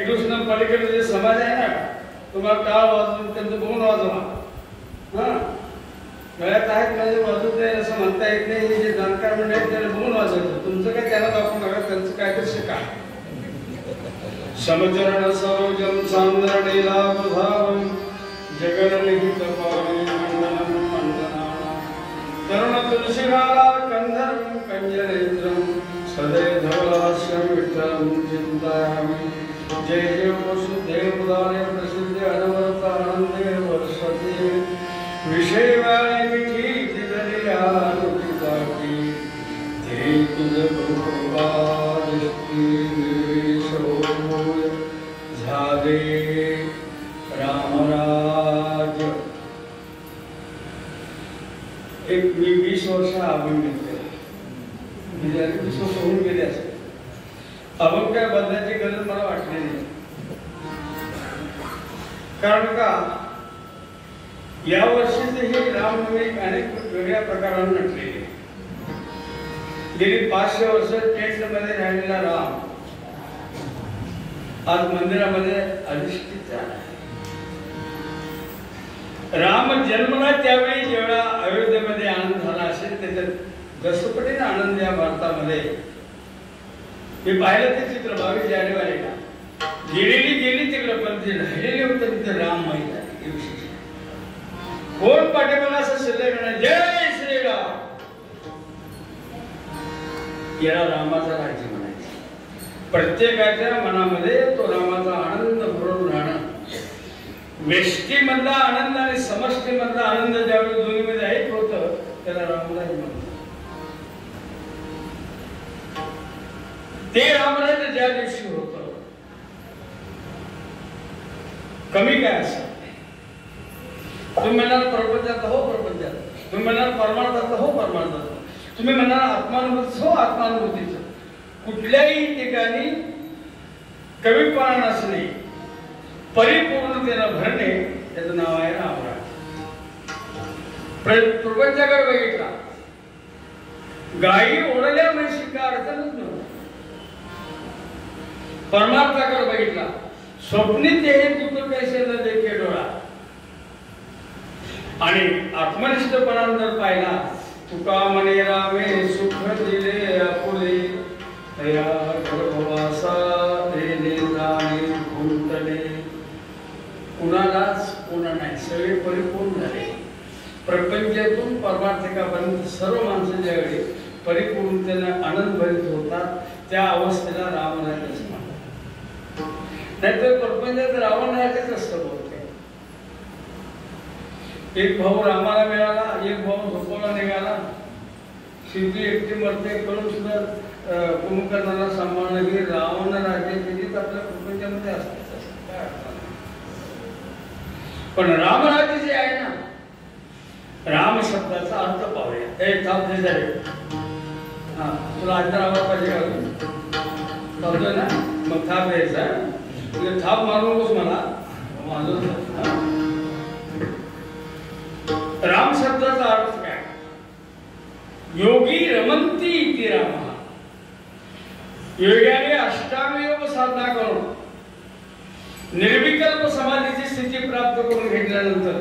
श्रीकृष्ण पलीकडे जे समाज आहे ना, तुम्हाला टाळ वाजवून त्यांचं बघून वाजवा. हा, गळ्यात आहेत म्हणजे वाजवत नाही असं म्हणता येत नाही. हे जे जाणकार मंडळ आहेत त्याला बघून वाजवतं. तुमचं काय त्याला दाखवून नका, त्यांचं काय तर शिका. समचरण सरोजम सांद्रणीलाभधावं जगन्निहितपावनी मंडनं मंडनानां तरुण तुलसीमाला कंधरं कंजनेत्रं सदैधवलास्यं विठ्ठलं चिन्तामि. जय जय वसुदेवदाने प्रसिद्ध अनवरत आनंदे वर्षते विषयवाणी मिठी तिदरियानुटिताकी ते तुझ कृपा दृष्टी निर्विशोय झाले रामराज. एक मी 20 वर्ष अभंग घेतले. 20 वर्ष होऊन गेले असेल. अभंग काय बदलायची गरज मला वाटली नाही. कारण का या वर्षीचे हे रामनवमी अनेक वेगळ्या प्रकाराने नटलेले. गेली 500 वर्ष टेंटमध्ये राहिलेला राम आज मंदिरामध्ये अधिष्ठित झाला. राम जन्मला त्यावेळी जेवढा अयोध्येमध्ये आनंद झाला असेल त्याच्यात दसपटीने आनंद या भारतामध्ये. मी पाहिलं ते चित्र 22 जानेवारीला. गेली तिकडे पण ते राहिलेले होते तिथे राम माहीत आहे. कोण पाठीमागे असं शिल्लक नाही. जय श्रीराम. याला रामाचा राज्य म्हणायचं. प्रत्येकाच्या मनामध्ये तो रामाचा आनंद भरून राहणं. व्यष्टीमधला आनंद आणि समष्टीमधला आनंद ज्यावेळी दोन्हीमध्ये ऐक होतं त्याला रामराज म्हणतात. ते रामराज ज्या दिवशी होतं कमी काय असं. तुम्ही म्हणाल प्रपंचात हो प्रपंचात, तुम्ही म्हणाल परमार्थात हो परमार्थात, तुम्ही म्हणाल आत्मानुभूतीच हो आत्मानुभूतीच. कुठल्याही ठिकाणी कमीपणा नसणे, परिपूर्णतेनं भरणे त्याचं नाव आहे रामराज. प्रपंचाकडे बघितला, गायी ओढल्या म्हशी का अडचणच नव्हती. परमार्थाकडे बघितला, स्वप्नीत हे तुझं कैसे न देखे डोळा. आणि आत्मनिष्ठपणानं जर पाहिला, तुका म्हणे रामे सुख दिले आपुले तया गर्भवासा देणे जाणे गुंतले. कुणालाच कोणा नाही, सगळे परिपूर्ण झाले. प्रपंचातून परमार्थिकापर्यंत सर्व माणसं ज्यावेळी परिपूर्णतेनं आनंद भरित होतात त्या अवस्थेला रामराज असं म्हणतात. नाहीतर प्रपंचात रावणराजच असतं बोलते. एक भाऊ रामाला मिळाला, एक भाऊ झोपवला निघाला. सीती एकटी मरते करून सुद्धा कुंभकर्णाला सांभाळणं ही रावण राज्याचीच आपल्या प्रपंचामध्ये असते. पण रामराज्य जे आहे ना, राम शब्दाचा अर्थ पाहूया. हे थाप दे झाले. हा, तुला अंतर आवाज पाहिजे का ना, मग थाप द्यायचा. तुला थाप मारू नकोस मला. राम शब्दाचा अर्थ काय? योगी रमंती इति राम. योग्याने अष्टांग योग साधना करून निर्विकल्प समाधीची स्थिती प्राप्त करून घेतल्यानंतर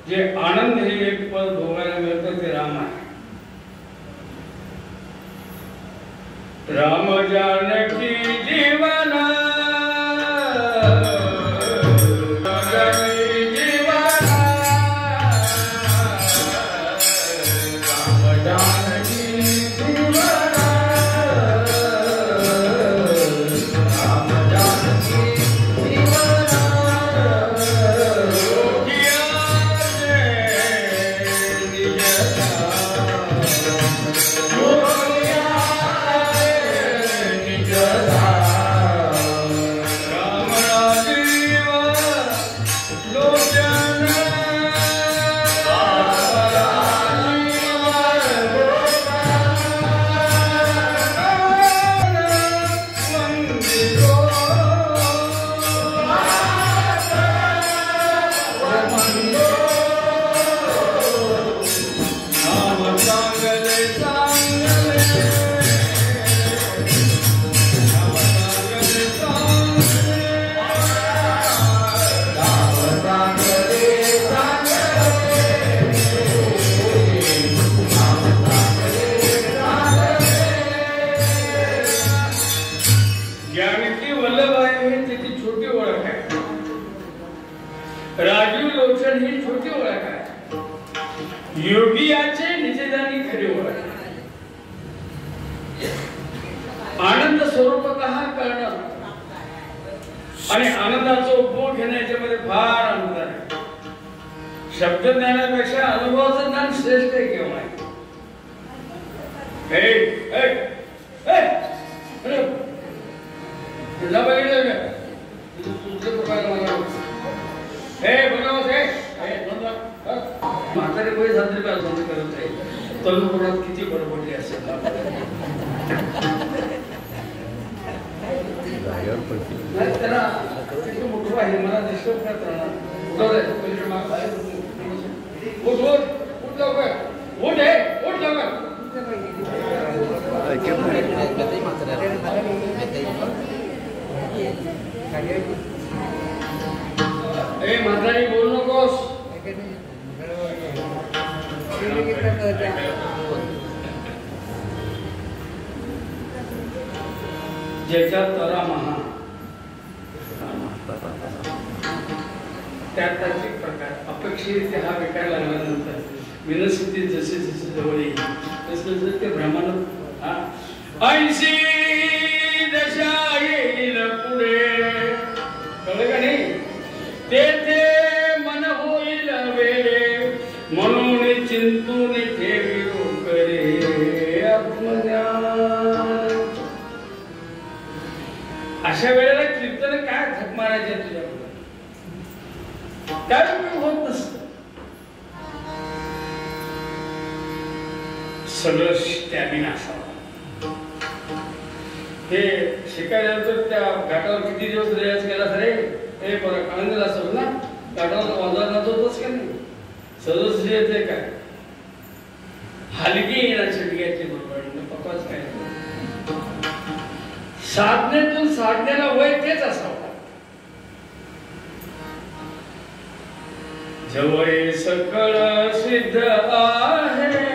जे आनंद हे एक पद भोगायला मिळतं ते राम आहे. राम जानकी जीवना Yeah. तर ही छोटी ओळख आहे. योगियाचे निजेदानी खरी ओळख. आनंद स्वरूपतः कळणं आणि आनंदाचा उपभोग घेण्याच्यामध्ये फार अंतर आहे. शब्द ज्ञानापेक्षा अनुभवाचं ज्ञान श्रेष्ठ आहे केव्हा आहे. म्हातारे कोणी झाले करत आहे. तरुण मुलात किती बरोबरली असेल. त्याला मोठं आहे मला डिस्टर्ब करताना म्हातारी बोल नकोस. ज्याच्या तरा महा त्याचे प्रकार अपेक्षित हा विकार लागल्यानंतर विनस्थिती जसे जसे जवळ येईल तसं ते ब्रह्मांड 80 दशा येईल पुढे. कळलं का नाही. तेथे मन होईल वेळे म्हणून चिंतून ठेवी करे आत्मज्ञान. अशा वेळेला कीर्तन काय झक मारायचे तुझ्या काय उपयोग होत नसत. सगळं स्टॅमिना असावा. हे शिकायला तर त्या घाटावर किती दिवस रियाज केला सरे हे बरं आनंद असतो ना. घाटावर वाजवत नव्हतोच का नाही. सहज येते काय हलकी येणार चिडक्याची बरोबर पप्पाच काय. साधनेतून साधनेला वय तेच असावं. जवळ सकळ सिद्ध आहे.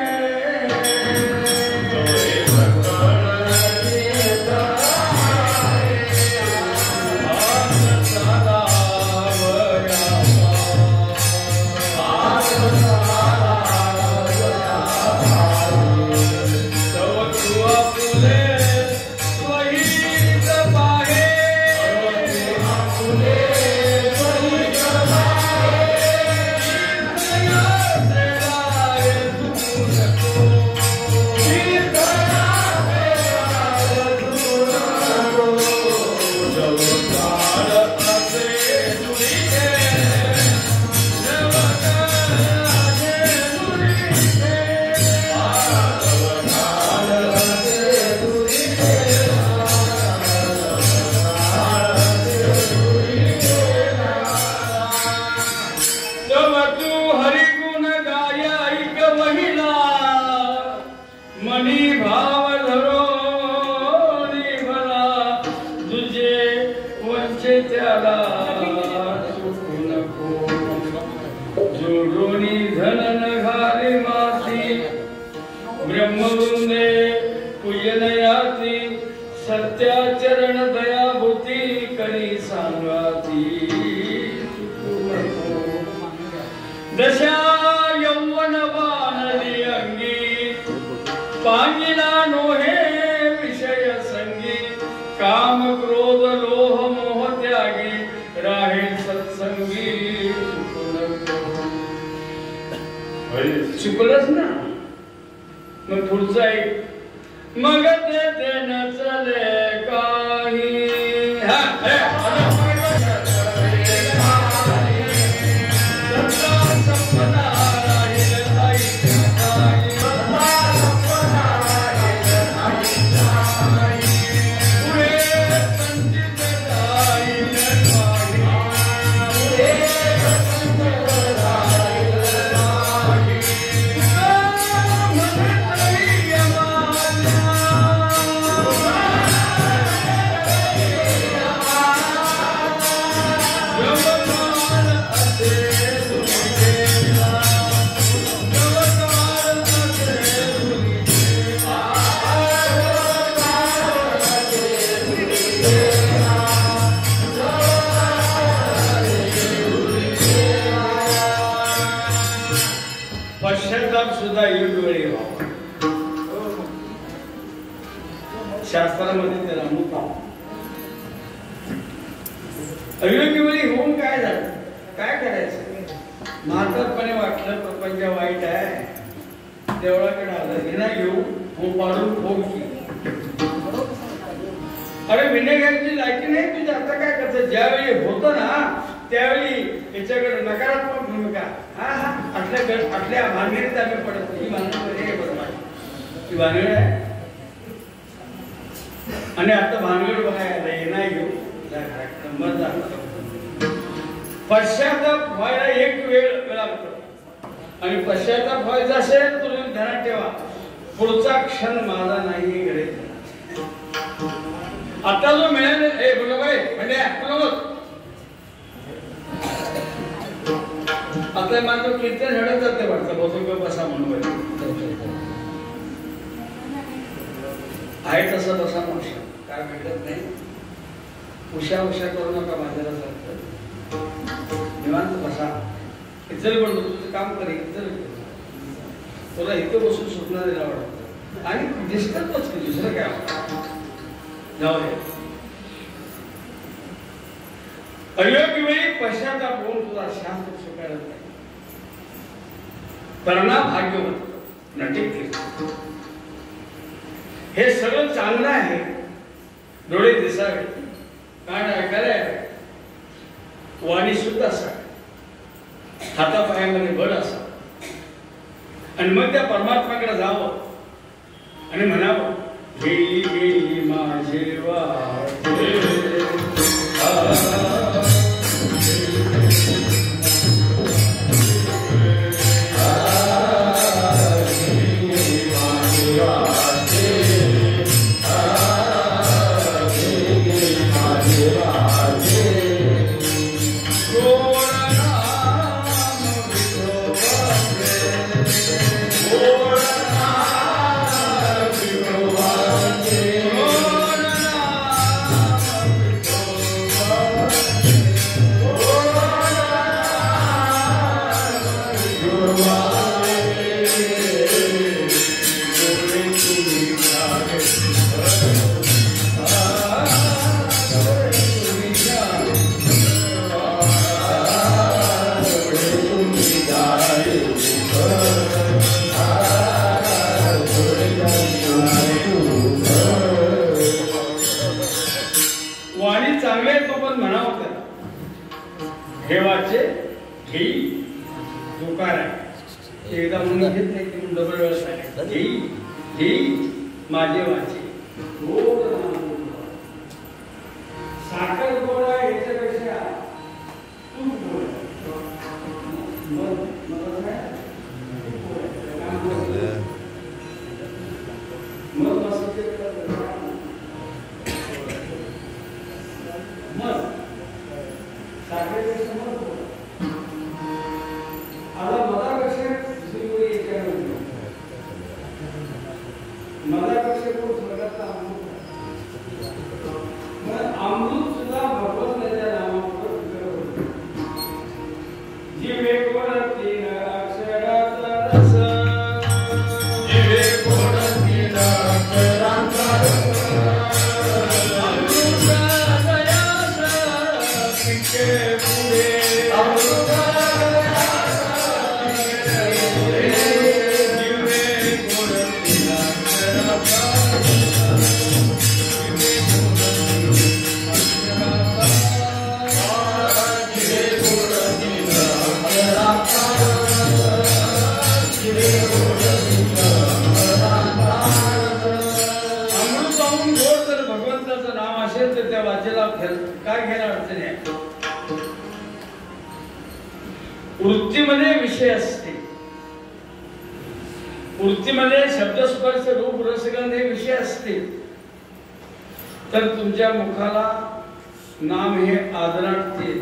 ब्रह्मवृंदे पूजनयाती सत्याचरण दयाभूती करी सांगाती. दशा यौवन बाणली अंगी पांगिला नोहे विषय संगी. काम क्रोध लोह मोह त्यागी राहे सत्संगी. चुकलंच ना. मग पुढचं एक मग ते नचले काही. अयोग्य वेळी होऊन काय झालं? काय करायचं? म्हातारपणे वाटलं प्रपंच वाईट आहे, देवळाकडे आलं, हिना घेऊ हो पाडून फोन की. अरे विनयची लायकी नाही तुझी. आता काय करतं? ज्यावेळी होतं ना त्यावेळी याच्याकडे नकारात्मक भूमिका. आटल्या भानगडीत आम्ही पडत. ही भानगड बरोबर, ही भानगड आहे. आणि आता भानगड बघायला येणार घेऊ पश्चाताप व्हायला एक वेळ लागतो. आणि पश्चाताप व्हायचा असेल तर तुम्ही ध्यानात ठेवा, पुढचा क्षण माझा नाही घडेल. आता जो मिळाले हे बरोबर म्हणजे आता माझं कीर्तन घडत जाते वाटतं बसू बसा म्हणून आहे तसं बसा मोक्षा काय भेटत नाही. उशा करू नका माझ्याला सांगतो निवांत बसा. इतर म्हणतो तुझं काम करे इतर तुला इथं बसून सुटणार दिला वाटतं आणि डिस्टर्बच की दुसरं काय जाऊ दे. अयोग्य वेळी पश्चाताप होऊन तुला शांत सुखायला नाही. करणा भाग्यवंत नटीक हे सगळं चांगलं आहे. डोळे दिसावे कान ऐकायला वाणी सुद्धा असावी, हातापायामध्ये बळ असावं. आणि मग त्या परमात्माकडे जावं आणि म्हणावं घेई घेई माझे वाटे माझे वाचे साखर गोड आहे याच्यापेक्षा तूप गोड वृत्तीमध्ये विषय असते. वृत्तीमध्ये शब्द स्पर्श रूप रसगंध हे विषय असते. तर तुमच्या मुखाला नाम हे आदरार्थी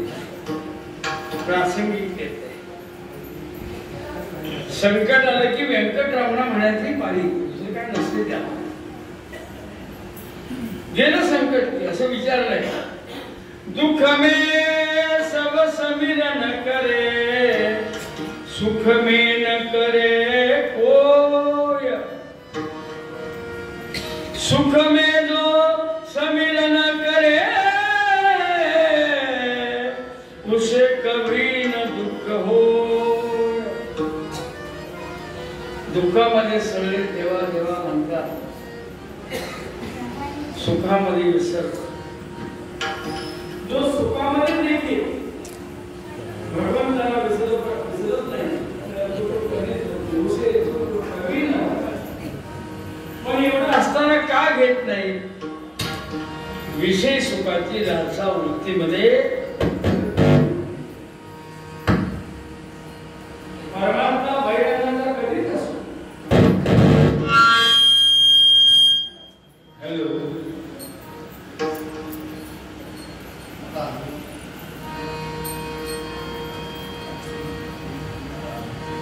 प्रासंगिक येते. संकट आलं की व्यंकटरमणा म्हणायची पाणी दुसरं काय नसते. त्या गेलं संकट असं विचारलंय. दुख में सब समिरन करे सुख में न करे कोय. सुख में जो समिरन करे दुःखामध्ये सगळे देवा देवा म्हणतात, सुखामध्ये विसर. जो सुखामध्ये देखील भगवंताला विसरत नाही, पण एवढं असताना का घेत नाही? विषय सुखाची लालसा वृत्तीमध्ये परमात्मा बैरागांचा कधीच असतो. हॅलो,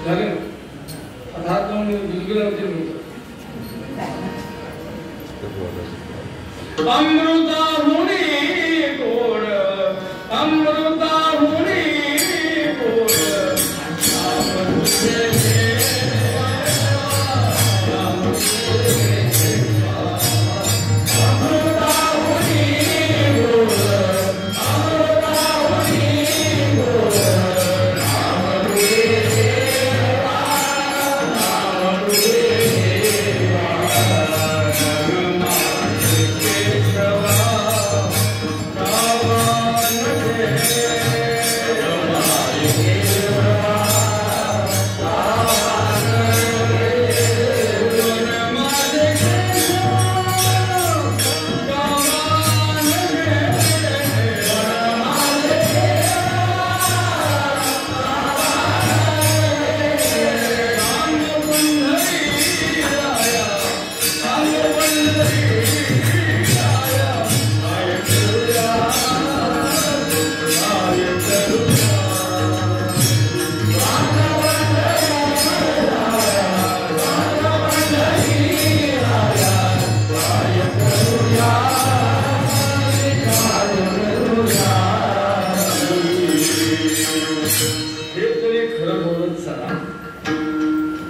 झालं हात लावून बिलकुल अमृता होणे गोड, अमृता होणे गोड,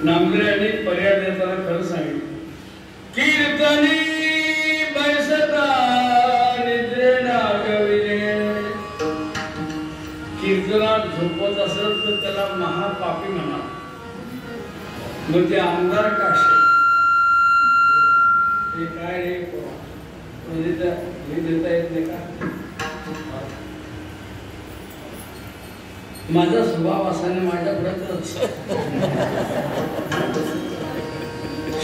नामदेवांनी पर्याय देताना खरं सांगितलं. कीर्तनी बैसता निद्रे नागविले. कीर्तनात झोपत असेल तर त्याला महापापी म्हणा. मग ते आमदार काशे हे काय रे म्हणजे हे देता येत नाही का? माझा स्वभाव असाने माझ्या पुढे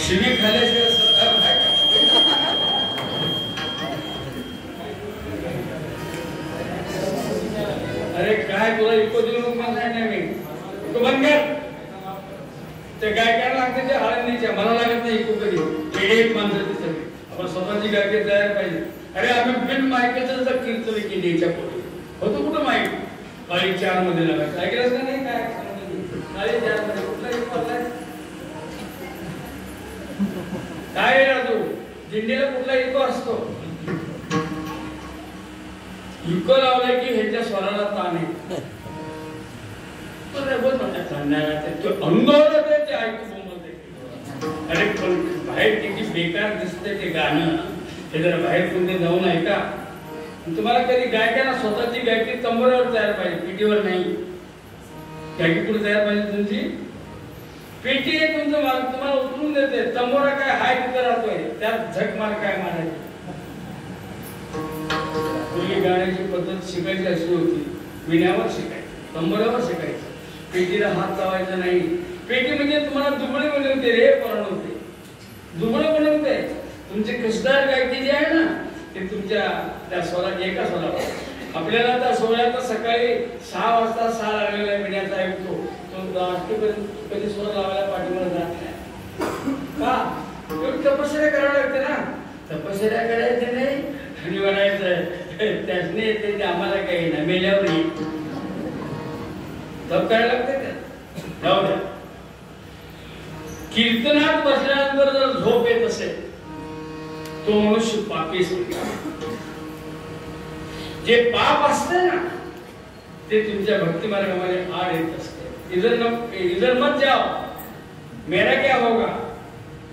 शिवी खाल्याशिवाय अरे काय तुला इको देऊ नको नाही मी तो बंद कर. ते गायकाला लागते ते हळदीच्या, मला लागत नाही इको कधी. एक माणसं सगळी आपण स्वतःची गायकी तयार पाहिजे. अरे आम्ही बिन मायकेचं जर कीर्तन केली याच्या पुढे होतो कुठं माईक काळी 4 मध्ये लागायचं. ऐकलंच का नाही? काय काळी 4 मध्ये कुठला इको आलाय? काय तू दिंडीला कुठला इको असतो? इको लावलाय की ह्याच्या स्वराला ताण आहे. अरे पण बाहेर किती बेकार दिसतंय ते गाणं. हे जरा बाहेर कोणते जाऊन ऐका. तुम्हाला कधी गायकांना स्वतःची गायकी तंबोऱ्यावर तयार पाहिजे, पेटीवर नाही. गायकी कुठे तयार पाहिजे तुमची? पेटी आहे तुमचं माल तुम्हाला उचलून देते. तंबोरा काय हाय तिथं राहतोय, त्यात झक मार काय मारायची. पूर्वी गाण्याची पद्धत शिकायची अशी होती, विण्यावर शिकायची, तंबोऱ्यावर शिकायची. पेटीला हात लावायचा नाही. पेटी म्हणजे तुम्हाला दुबळे बनवते रे, बनवते दुबळे बनवते. तुमची कसदार गायकी जी आहे ना ते तुमच्या त्या स्वरात एका स्वरावर. आपल्याला त्या सोहळ्यात सकाळी 6 वाजता 6 लागलेला विण्याचा ऐकतो तो कधी स्वर लावायला पाठीवर जात नाही का? तपश्चर्या करावं लागते ना. तपश्चर्या करायची नाही आणि म्हणायचं त्याचने येते ते आम्हाला काही ना मेल्यावर येईल. तप करायला लागते का? जाऊ द्या. कीर्तनात बसल्यानंतर जर झोप येत असेल तो मनुष्य पापी असतो. जे पाप असते ना ते तुमच्या भक्ती मार्गामध्ये आड येत असते. इधर मत जाओ मेरा क्या होगा.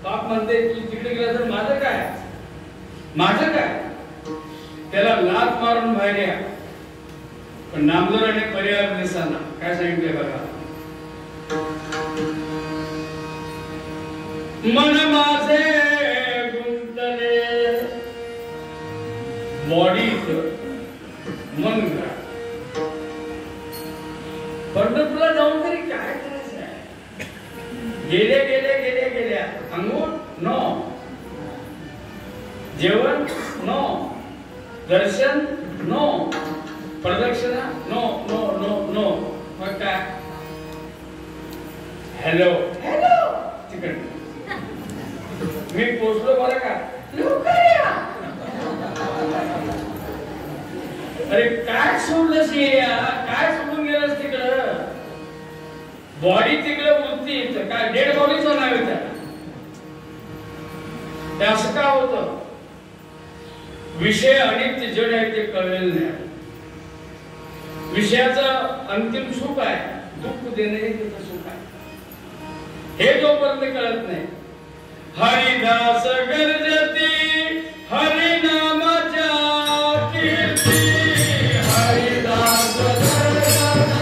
पाप म्हणते तू तिकडे गेला तर माझं काय, माझं काय. त्याला लात मारून बाहेर या. पण नामदेवाने पर्याय दिसताना काय सांगितले बघा. मन माझे गुंतले बॉडीत मन घरा पंढरपूरला जाऊन तरी काय करायचं आहे? गेल्या अंघोळ नो, जेवण नो, दर्शन नो, प्रदक्षिणा नो नो नो नो. मग काय? हॅलो हॅलो तिकडे मी पोचलो बरं का, लवकर या. अरे काय सोडलंस हे? काय सोडून गेलंस तिकडं? बॉडी तिकडं, वृत्ती इथं. काय डेड बॉडीचं नाव आहे त्या? असं का होतं? विषय अनित्य जड आहे ते कळलेलं नाही. विषयाचं अंतिम सुख आहे, दुःख देणे हे त्याचं सुख आहे. हे जोपर्यंत कळत नाही. हरिदास गर्जती हरिनामाच्या कीर्ती, हरिदास गर्जती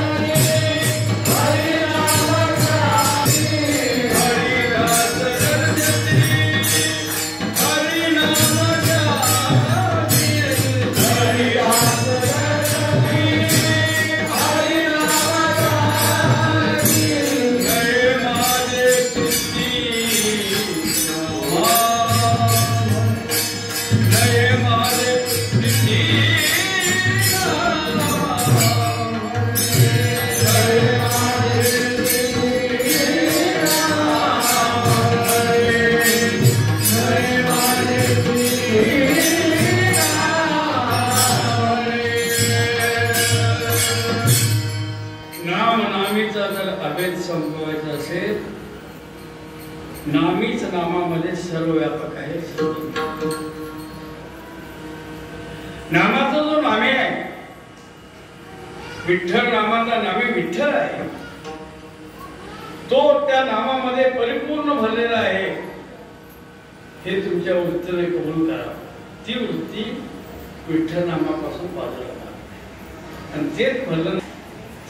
हरिनामाच्या कीर्ती, हरिदास गर्जती हरिनामाच्या कीर्ती, हरिदास गर्जती हरिनामाच्या कीर्ती. जय माझे संपवायचं असेल, नामीच नामामध्ये सर्व व्यापक आहे. नामाचा जो नामे आहे, विठ्ठल नामाचा नामे विठ्ठल आहे, तो त्या नामामध्ये परिपूर्ण भरलेला आहे. हे तुमच्या वृत्तीने कबूल करा. ती वृत्ती विठ्ठल नामापासून बाजूला आणि तेच भरलं.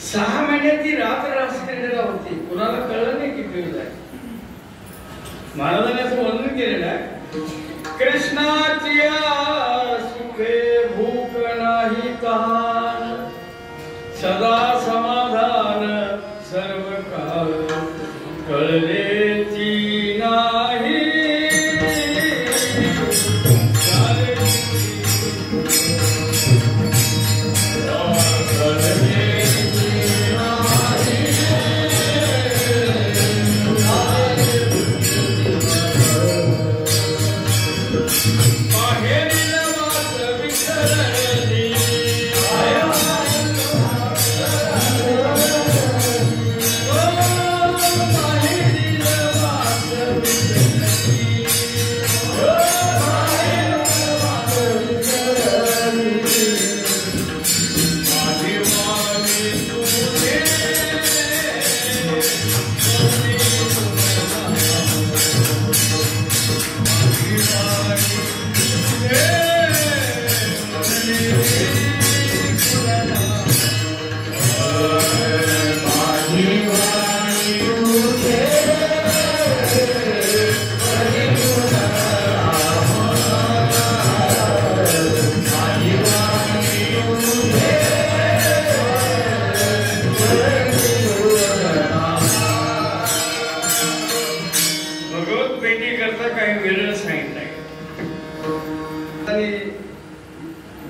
6 महिन्यात ती रात्र रास केलेला होती. कुणाला कळलं नाही किती वेळ आहे. महाराजांनी असं वर्णन केलेलं आहे, कृष्णाची सुखे भूक नाही तहान, सदा समाधान सर्व काळ, कळलेची नाही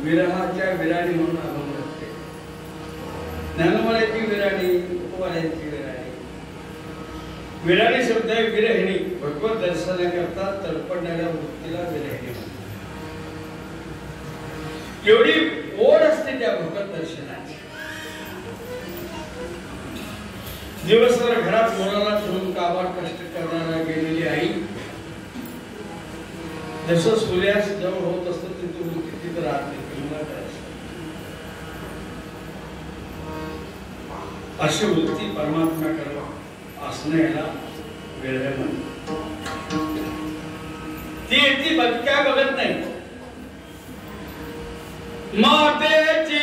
विरहाच्या विराणी म्हणून अभंग असते. ज्ञानमाळ्याची विराणी, उपमाळ्याची विराणी. विराणी शब्द आहे विरहिणी. भगवत दर्शनाकरता तडपडणाऱ्या वृत्तीला विरहिणी म्हणतात. एवढी ओढ असते त्या भगवत दर्शनाची. दिवसभर घरात मुलाला ठेवून काबाड कष्ट करणारा गेलेली आई जसं सूर्यास जवळ होत असतं तिथं वृत्ती तिथं राहत नाही. अशी वृत्ती परमात्म्याकडे असणं याला वेळ म्हणतात. ती बदक्या बघत नाही. मातेची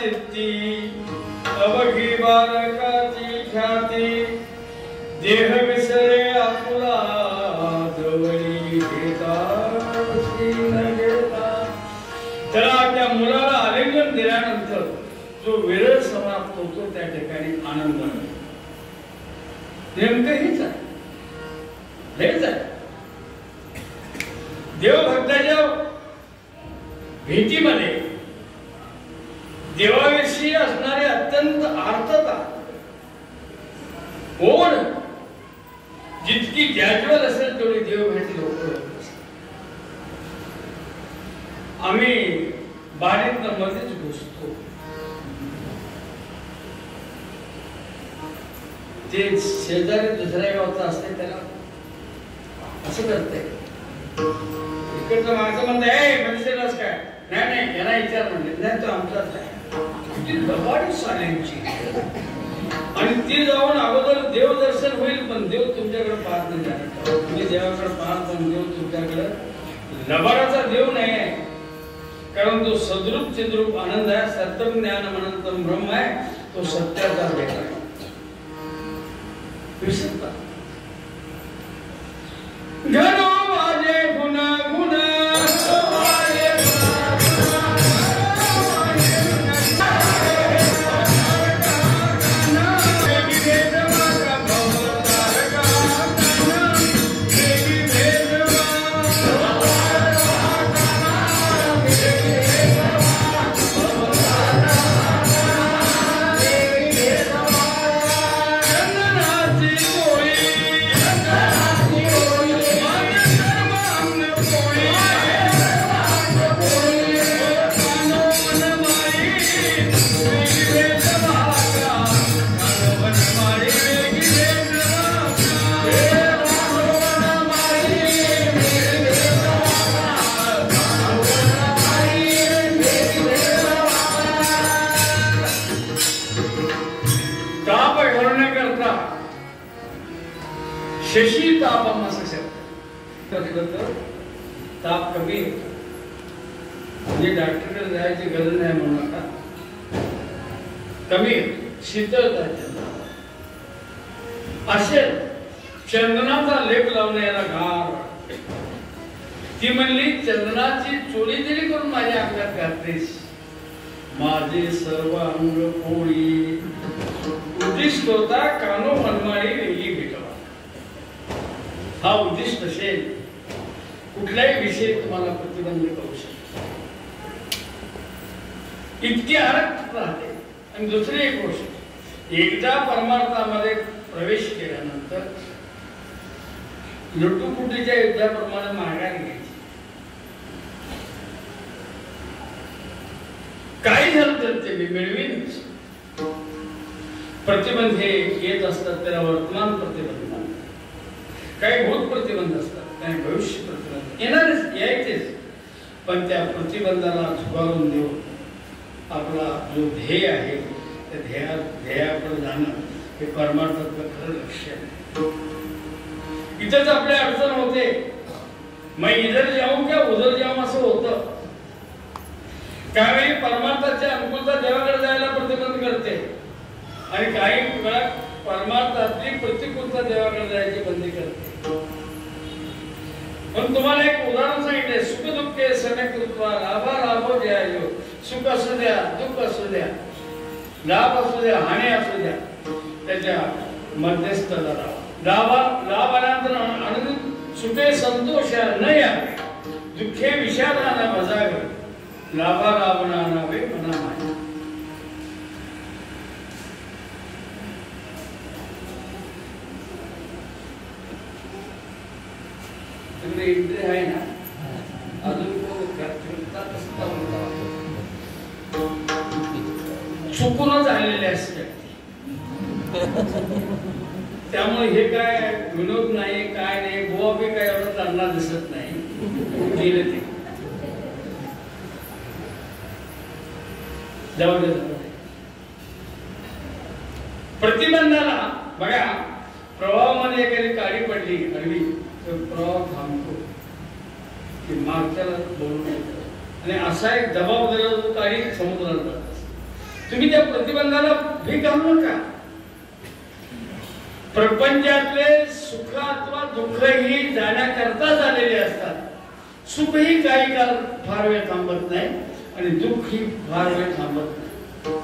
चित्ती अवघी बालकाची ख्याती, देह विसरे आपुला त्याला त्या मुलाला आलिंगन दिल्यानंतर जो विरह समाप्त होतो त्या ठिकाणी आनंद नेमकं हेच आहे. देवभक्ताच्या भेटीमध्ये देवाविषयी असणारी अत्यंत आर्तता ओढ जितकी ज्याज्वल असेल तेवढी देवभेटी लवकर. आम्ही बारीत मध्येच घुसतो. ते शेजारी दुसऱ्या गावचा असते त्याला असं करते. इकडचं माणसं म्हणते मनुष्यलाच काय नाही याला विचार म्हणले नाही तो आमचाच आहे. ती दबाडी साल्यांची आणि ती जाऊन अगोदर देवदर्शन होईल पण देव तुमच्याकडे पाहत नाही जाणार. तुम्ही देवाकडे पाहत पण देव तुमच्याकडे लबाडाचा देव नाही आहे. कारण तो सद्रूप चिद्रूप आनंद आहे. सत्यम ज्ञान अनंतम ब्रह्म आहे. तो सत्याचा भेट आहे. विसरता घरो वाजे गुना गुना शशी तापम असं शब्द. ताप कमी म्हणजे डॉक्टरकडे जायची गरज नाही म्हणू नका. कमी शीतलता असेल. चंदनाचा लेप लावणे याला गार वाटते. ती म्हणली चंदनाची चोरी जरी करून माझ्या अंगात घातलीस माझे सर्व अंग पोळी. उद्दिष्ट होता कानो मनमाळी वेगळी भेटावा. हा उद्दिष्ट असेल कुठल्याही विषयी तुम्हाला प्रतिबंध करू शकतो. इतकी आरक्त राहते. आणि दुसरी एक गोष्ट एकदा परमार्थामध्ये प्रवेश केल्यानंतर लुटूपुटीच्या युद्धाप्रमाणे माघार घ्यायची. काही झालं तर ते मी मिळवीन. प्रतिबंध हे येत असतात त्याला वर्तमान प्रतिबंध. काही भूत प्रतिबंध असतात काही भविष्य प्रतिबंध येणारच यायचेच. पण त्या प्रतिबंधाला झुगारून देऊन आपला जो ध्येय आहे त्या ध्येयाकडे जाणं हे परमार्थातलं खरं लक्ष्य आहे. इथंच आपल्या अडचण होते. मैं इधर जाऊं क्या उधर जाऊं असं होतं. त्यावेळी परमार्थाच्या अनुकूलता देवाकडे जायला प्रतिबंध करते आणि काही वेळा परमार्थातली प्रतिकूलता देवाकडे जायची बंदी करते. पण तुम्हाला एक उदाहरण सांगितले. सुख दुःखे समेकृत्वा लाभा लाभो द्यायो. सुख असू द्या दुःख असू द्या लाभ असू द्या हानी असू द्या त्याच्या मध्यस्थला राहा. लाभ आल्यानंतर आनंद सुखे संतोष न यावे. दुःखे विषादा न भजावे. लाभा लाभना नावे मना माया. एंट्री आहे ना अजून चुकूनच आलेले असते. त्यामुळे हे काय विनोद नाही काय नाही. गोवा बी काय एवढं चालणार दिसत नाही. गेले ते जाऊ दे. प्रतिबंधाला बघा प्रवाहामध्ये एखादी काळी पडली अडवी तर प्रवाह थांबतो की मागच्याला बोलून येतो आणि असा एक दबाव दिला जातो काळी समुद्राला जातात. तुम्ही त्या प्रतिबंधाला भी घालू नका. प्रपंचातले सुख अथवा दुःख ही जाण्याकरता झालेले असतात. सुखही काही काळ फार वेळ थांबत नाही आणि दुःख ही फार वेळ थांबत नाही.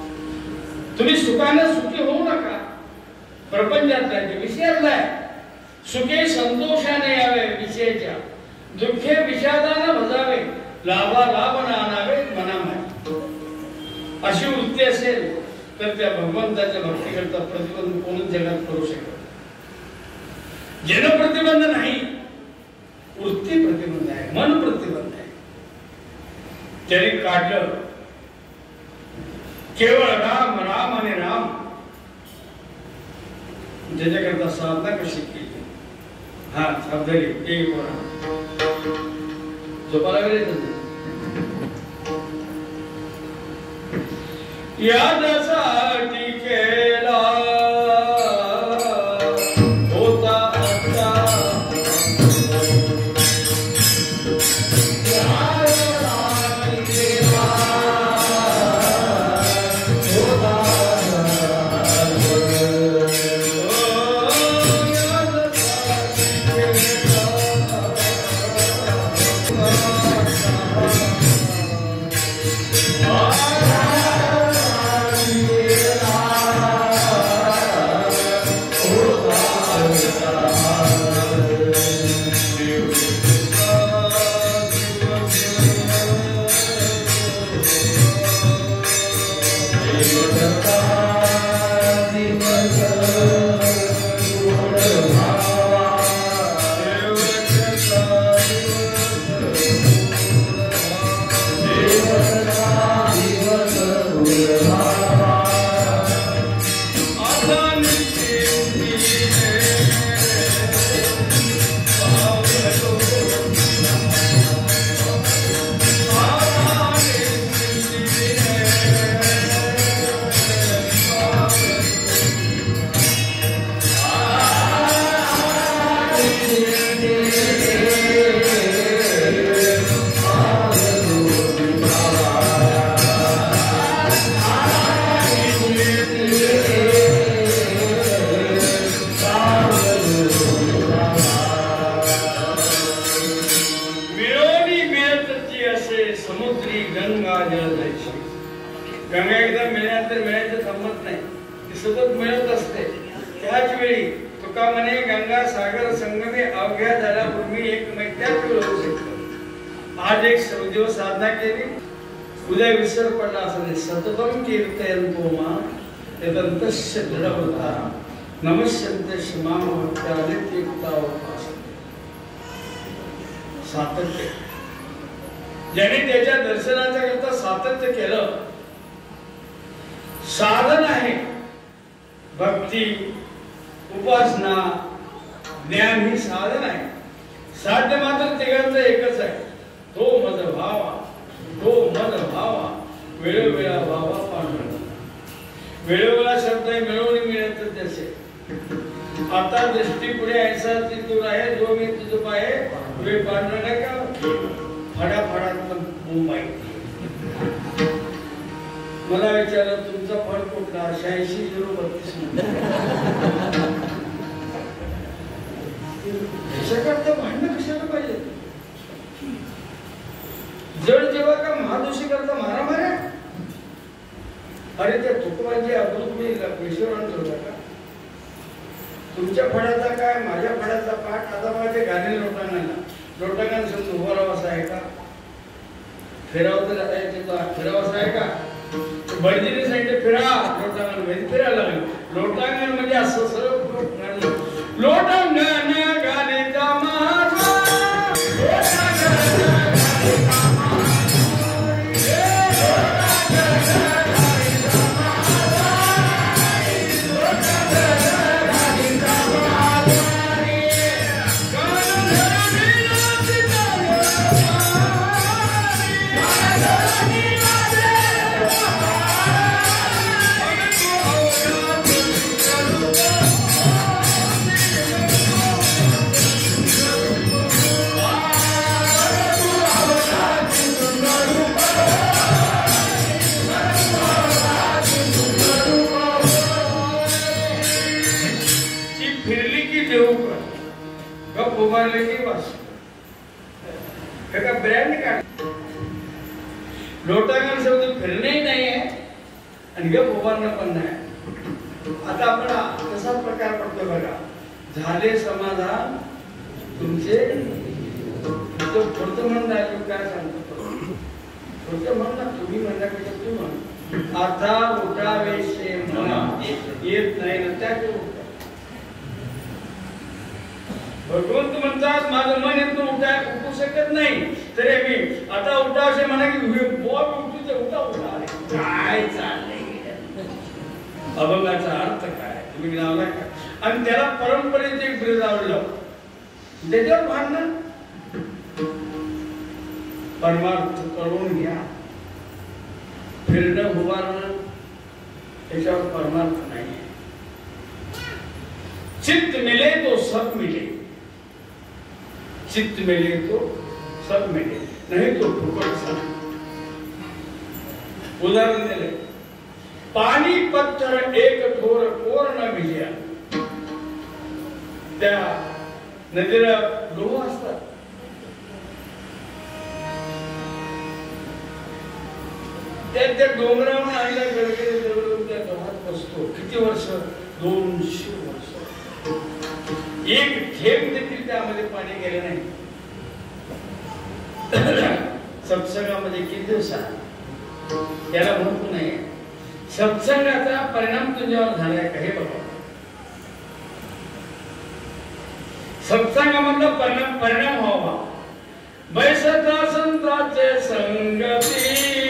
तुम्ही सुखाने सुखी होऊ नका. प्रपंचातला विषयातला आहे. सुखे संतोषाने यावे विषयाच्या, दुःखे विषादाने भजावे, लाभा लाभ न आणावे मनामाय. अशी वृत्ती असेल तर त्या भगवंताच्या भक्ती करता प्रतिबंध कोणच जगात करू शकत. जन प्रतिबंध नाही, वृत्ती प्रतिबंध आहे, मन प्रतिबंध आहे. जरी काढलं केवळ राम राम आणि राम, ज्याच्याकरता साधना कशी केली. हा सावधानी एक झोपायला गेले यादसाठी केला होता गंगा एकदा मिळाली तर मिळायचं थांबत नाही, ती सतत मिळत असते. त्याच वेळी तुका म्हणे गंगा सागर संगमे अवघ्या झाल्यापूर्वी एक मैत्यात होऊ शकतो. आज एक दिवस साधना केली, उद्या विसर पडला असं नाही. सततम कीर्तयन्तो मां यदन्तस्य दृढवता नमस्यन्ते मां भक्त्याले तीर्थावतास. सातत्य, ज्याने त्याच्या दर्शनाच्या करता सातत्य केलं, साधन आहे. भक्ती, उपासना, ज्ञान ही साधन आहे. साध्य मात्र तिघांचं एकच आहे, तो मज भावा, तो मज भावा, वेळोवेळा भावा पांडुरंग. वेळोवेळा शब्द आहे, मिळवून मिळत जसे. आता दृष्टी पुढे ऐसा तिथून आहे, जो मी तुझ पाहे वे पांडुरंग का फडाफडात मुंबई. मला विचारलं तुमचा फळ कुठला? 86-032 देशाकरता भांडणं कशाला पाहिजे? जड जेव्हा का महादोषी करता मारामाऱ्या. अरे त्या तुकोबांची अब्रू तुम्ही पेशवान ठेवता का? तुमच्या फळाचा काय, माझ्या फळाचा पाठ. आता मला ते गाणे लोटांगण समजून उभा राहावं आहे का? फिरावं तर जाता येते का? फिरावं आहे का? बळजीने सांगितलं फिरा लोटांगण मध्ये, फिरायला लागलं. लोटांगण म्हणजे असं सरळ लोटांगण गाण्याचा महात्मा. लोटांगण शब्द फिरणंही नाही आहे आणि गप उभारणं पण नाही. आता आपण कसा प्रकार पडतो बघा. झाले समाधान तुमचे पुढचं म्हणून राहिलो काय सांगतो पुढचं म्हण ना. तुम्ही म्हणण्यापेक्षा तू म्हण. आता उठावेशे येत नाही ना त्या भगवंत म्हणतात माझं मन येतो उठू शकत नाही तरी मी आता उठावशे म्हणा की उठू ते उठा उठा. काय चाललंय अभंगाचा अर्थ काय तुम्ही लावला का. आणि त्याला परंपरेचे एक ब्रिज आवडलं त्याच्यावर भांडणं. परमार्थ कळून घ्या. फिरणं उभारणं त्याच्यावर परमार्थ नाही. चित्त मिले तो सब मिले. चित्त मिले तो सब मिले नहीं तो फुकट सब. उदाहरण दिले. पाणी पत्थर एक थोर कोर न भिजया. त्या नदीला लोह असतात. त्या डोंगरावर आणल्या गडगडे जवळ त्या गव्हात बसतो. किती वर्ष 200 वर्ष. एक थेंब देखील त्यामध्ये पाणी गेले नाही. सत्संगामध्ये किती दिवस त्याला महत्व नाही. सत्संगाचा परिणाम तुझ्यावर झालाय का हे बघा. सत्संगामधला परिणाम व्हावा. बैसता संतांचे संगती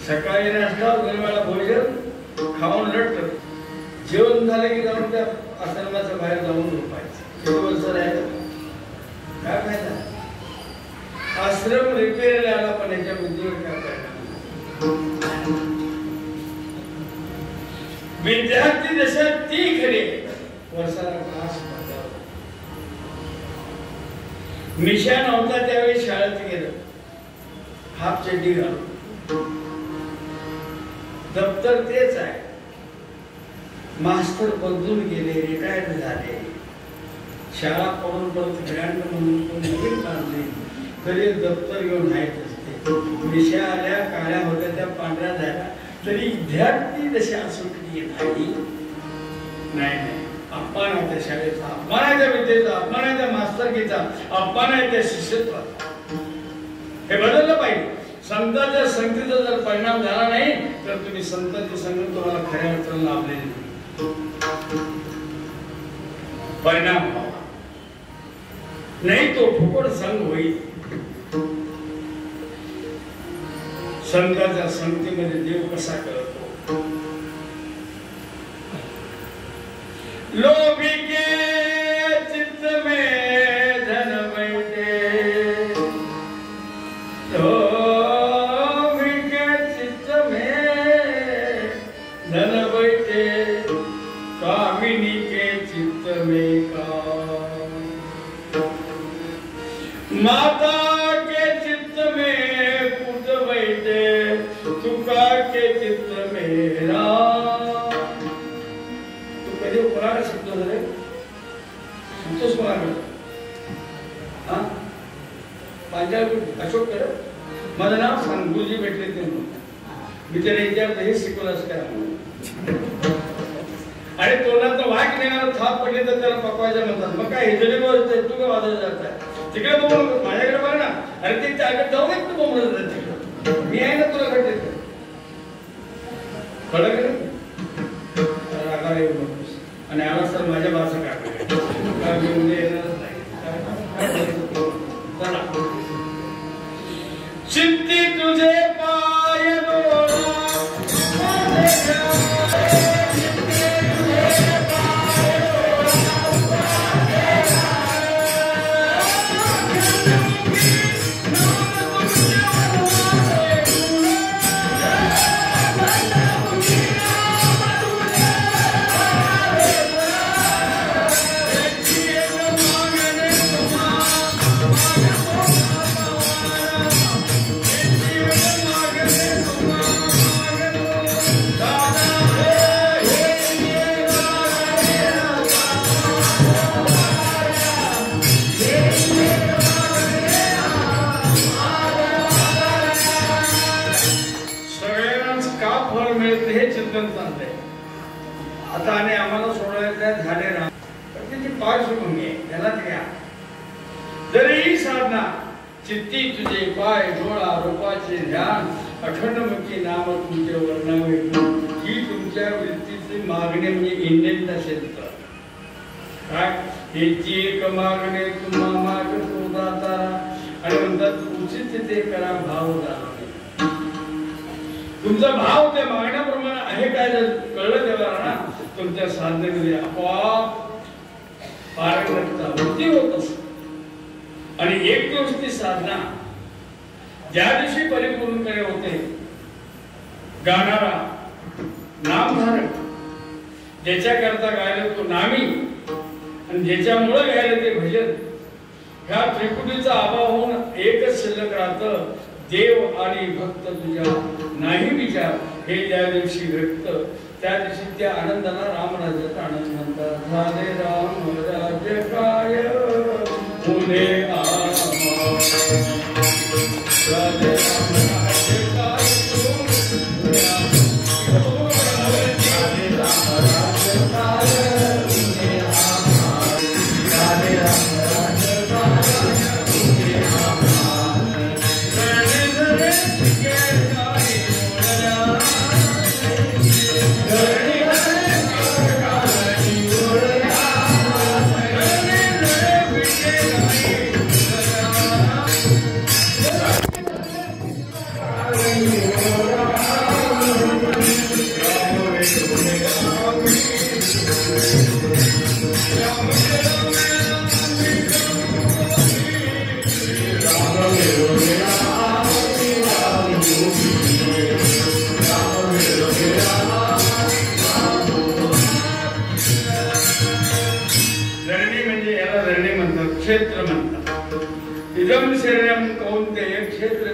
सकाळी नाश्ता वेळेला भोजन खाऊन लटत. जेवण झालं की जाऊन त्या आश्रमाच्या बाहेर जाऊन झोपायचं. किती वर्ष राहिलं काय फायदा. आश्रम रिपेअर आला पण याच्या बुद्धीवर काय फायदा. विद्यार्थी जशा ती खरे वर्षाला क्लास मिशा नव्हता त्यावेळी शाळेत गेलं. हाफ चड्डी घालून. दप्तर तेच आहे. मास्टर बदलून गेले रिटायर्ड झाले. शाळा पडून परत ग्रँड म्हणून नवीन काढले तरी दप्तर घेऊन राहत असते. मिशा आल्या काळ्या होत्या त्या पांढऱ्या झाल्या तरी विद्यार्थी जशा सुटली नाही. नाही अपमान आहे त्या शाळेचा. अपमान आहे त्या विद्येचा. अपमान आहे त्या मास्तरकीचा. अपमान आहे त्या शिष्यत्वाचा. हे बदललं पाहिजे. संतांच्या संगतीचा जर परिणाम झाला नाही तर तुम्ही संतांची संगत तुम्हाला खऱ्या अर्थाने लाभलेली परिणाम व्हावा नाही तो फुकट संग होईल. संतांच्या संगतीमध्ये देव कसा करतो. लोभी के चित्त में धन बैठे. लोभी के चित्त में धन बैठे. कामिनी के चित्त में काम. माता के चित्त में पुत बैठे. तुका के चित्त में राम. तू कधी कोणाला शिकतो रे. शिकतोस कोणाला. हा अशोक कर. माझं नाव सांग. गुरुजी भेटले ते मी त्याला विचारलं हे शिकवलंस काय. अरे तोंडात वाघ निघाला थाप पडली तर त्याला पकवायचं म्हणतात. मग काय हिजडी बोलतोय तू का वाजवत जात तिकडे बघून माझ्याकडे बघ ना. अरे ते त्याकडे जाऊ नये तू बोंबलत जात तिकडे. मी आहे ना तुला घडते कळलं का रागाला येऊ नकोस. आणि आला तर माझ्या भाषा काय घेऊन येणारच नाही. चित्ती तुझे पाय डोळा ही साधना चित्ती तुझे पाय डोळा रूपाचे ध्यान अखंडमुखी नाम तुमचे वर्णावे ही तुमच्या वृत्तीची मागणी म्हणजे इंडियन असेल तर काय याची एक मागणे तुम्हा माग दाता आणि म्हणतात उचित ते करा भाव दाता तुमचा भाव त्या मागण्याप्रमाणे आहे काय जर कळलं तेव्हा ना तुमच्या साधनेमध्ये आपोआप पारंगतता वृत्ती होत असते आणि एक दिवस ती साधना ज्या दिवशी परिपूर्णपणे होते गाणारा नामधारक ज्याच्याकरता गायला तो नामी आणि ज्याच्यामुळे गायला ते भजन ह्या त्रिकुटीचा अभाव होऊन एकच शिल्लक राहतं देव आणि भक्त तुझ्या नाही विचार हे ज्या दिवशी व्यक्त त्या दिवशी त्या आनंदाला रामराज्याचा आनंद म्हणतात राधे राम राज्य काय पुणे राधे राम राज्य काय क्षेत्र म्हणतात इदम शरीरम कौन्तेय क्षेत्र